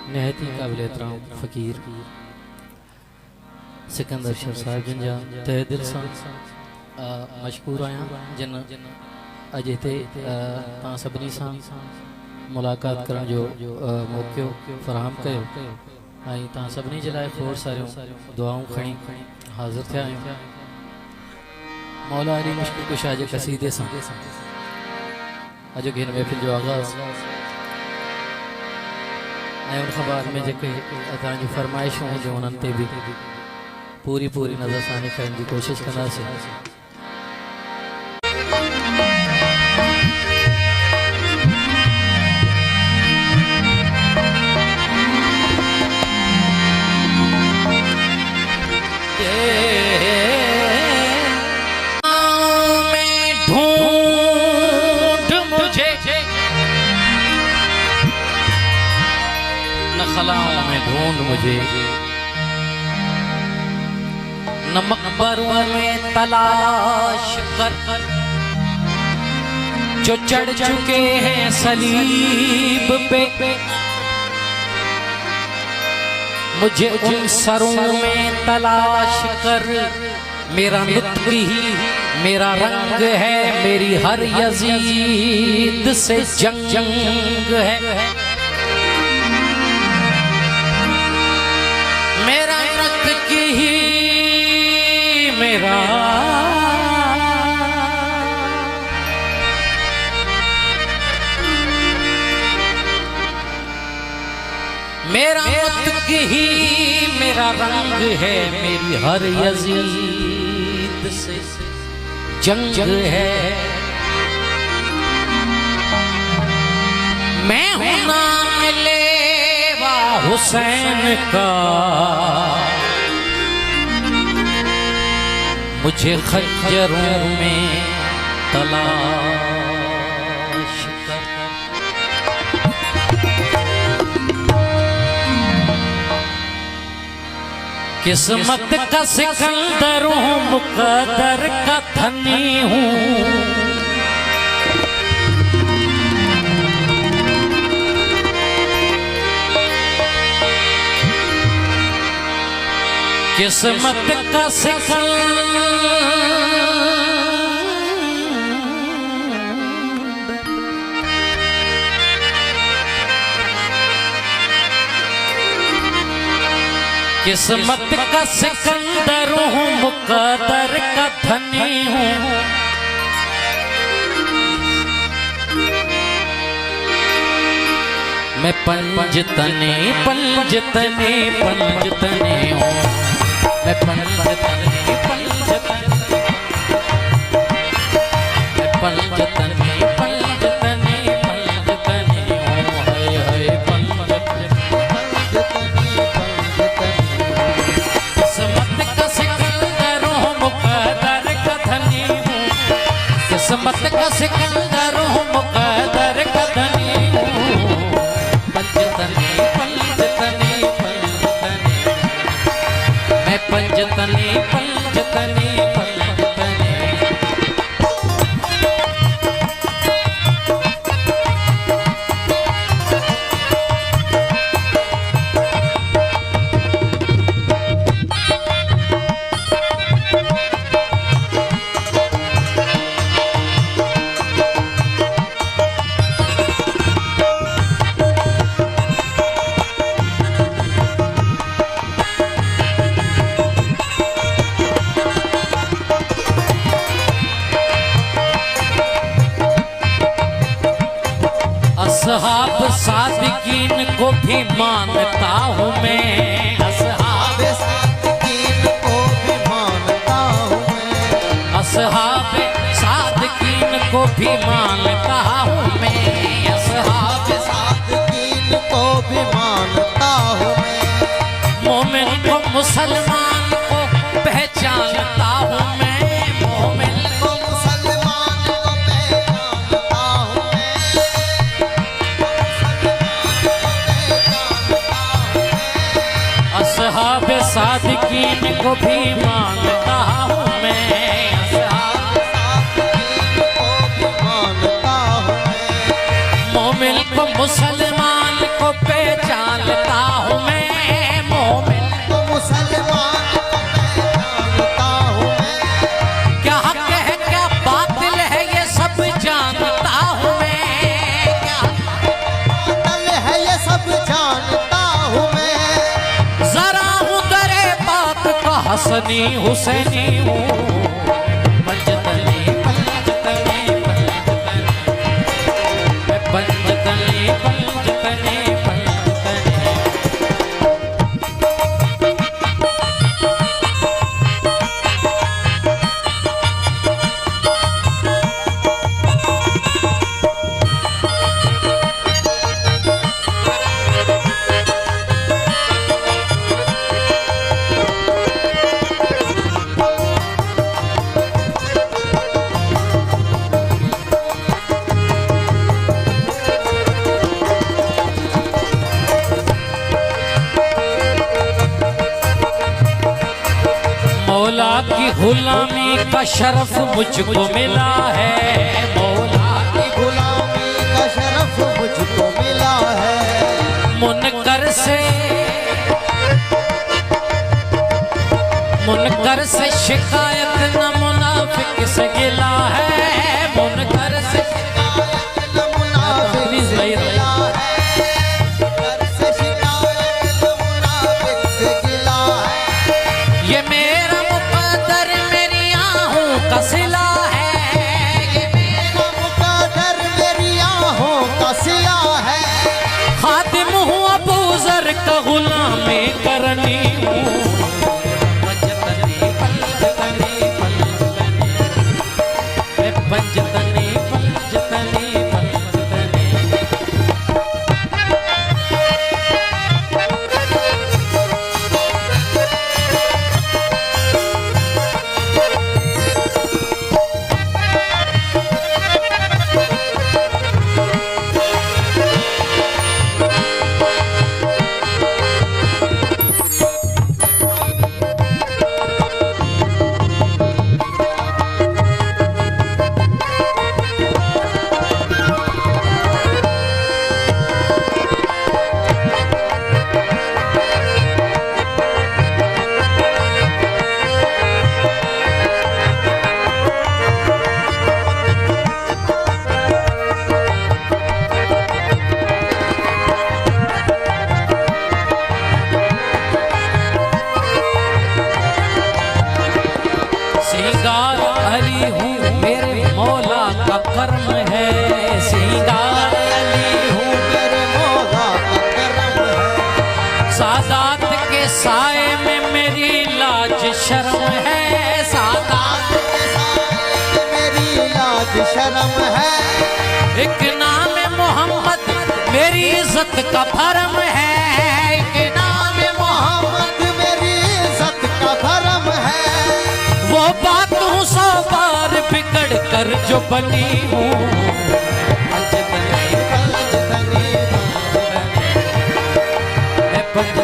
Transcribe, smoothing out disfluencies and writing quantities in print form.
नहायत ही काबिल एहतराम फ़कीर सिकंदर शाह साहब जिन जा तहे दिल से मशकूर आया जिन अज इतने तव्हां सभिनी सां मुलाक़ात करण जो मौक़ो फ़राहम कयो ऐं तव्हां सभिनी जे लाइ खोड़ सारियूं दुआऊं खणी हाज़िर थिया आहियूं। मौला अली मुश्किल कुशा जे क़सीदे सां अॼु हिन महफ़िल जो आगाज़ ऐं उन खां बाद में जेके तव्हांजी फरमाइशूं हुजूं उन्हनि ते बि पूरी नज़र सां लिखण जी कोशिश कंदासीं। खलाओं में ढूंढ मुझे न मकबरों में तलाश कर जो चढ़ चुके हैं सलीब पे, मुझे उन सरों में तलाश कर। मेरा नुत्क़ ही मेरा रंग है, मेरी हर यजीद से जंग है। मेरा नुत्क़ ही मेरा नुत्क़ ही मेरा रंग है, मेरी हर यजीद से जंग है। मैं हूं नाम लेवा हुसैन का, मुझे खंजरों में तलाश कर। किस्मत का सिकंदर हूँ, मुक़द्दर का धनी हूँ। किस्मत का किस्मत का सिकंदर हूँ, मुक़द्दर का धनी हूँ। मैं पंजतने पंजतने पंजतने हूँ। मैं पंजतने पंजतने मैं पंजतने पंजतने पंजतने हूँ। हाय हाय पंजतने किस्मत का सिकंदर हूँ, मुक़द्दर का धनी हूँ। किस्मत का सिकंदर हूँ, मुक़द्दर का धनी हूँ। पंजतने पंजतने पंजतने मैं पंजतने पंजतने पंजतने। असहाब सादिकीन को भी मानता हूँ मैं। असहाब सादिकीन को भी मानता हूँ मैं। असहाब सादिकीन को भी मानता हूँ मैं। असहाब सादिकीन को भी मानता हूँ मैं। मोमिन को मुसलमान को पहचानता हूँ मैं। मोमिन को मुसलमान को पहचानता हूँ मैं। असहाब सादिकीन को भी मानता हूँ मैं। असहाब सादिकीन को भी मानता हूँ मैं। मोमिन को मुसलमान को पहचानता सब जानता हूँ मैं। जरा हूँ दरे पाक का हसनी हुसैनी हूँ। पंजतनी पंजतनी पंजतनी पंजतनी पंजतनी मौला की गुलामी का शरफ मुझको मिला है। मौला की गुलामी का शरफ मुझको मिला है। मुनकर से शिकायत न मुनाफिक से गिला है। मुनकर से शिकायत न मुनाफिक से गिला है। मुनकर से शिकायत न मुनाफिक से गिला है। ये मेरा मुक़द्दर मेरी आहों का सिला है। ये मेरा मुक़द्दर मेरी आहों का सिला है। खातिम हूँ अबू ज़र का गुलामी करनी हूँ। पंजतनी पंजतनी पंजतनी पंजतनी पंजतनी सिंगार अली हूँ मेरे मौला का कर्म है। सिंगार अली हूँ मेरे मौला का करम है। सादात के साए में मेरी लाज शर्म है। सादात के साए में मेरी लाज शर्म है। एक नाम मोहम्मद मेरी इज्जत का भरम है। एक नाम मोहम्मद मेरी इज्जत का भरम है। वो बात हूँ 100 बार बिगड़ कर जो बनी हूँ। पंजतनी पंजतनी पंजतनी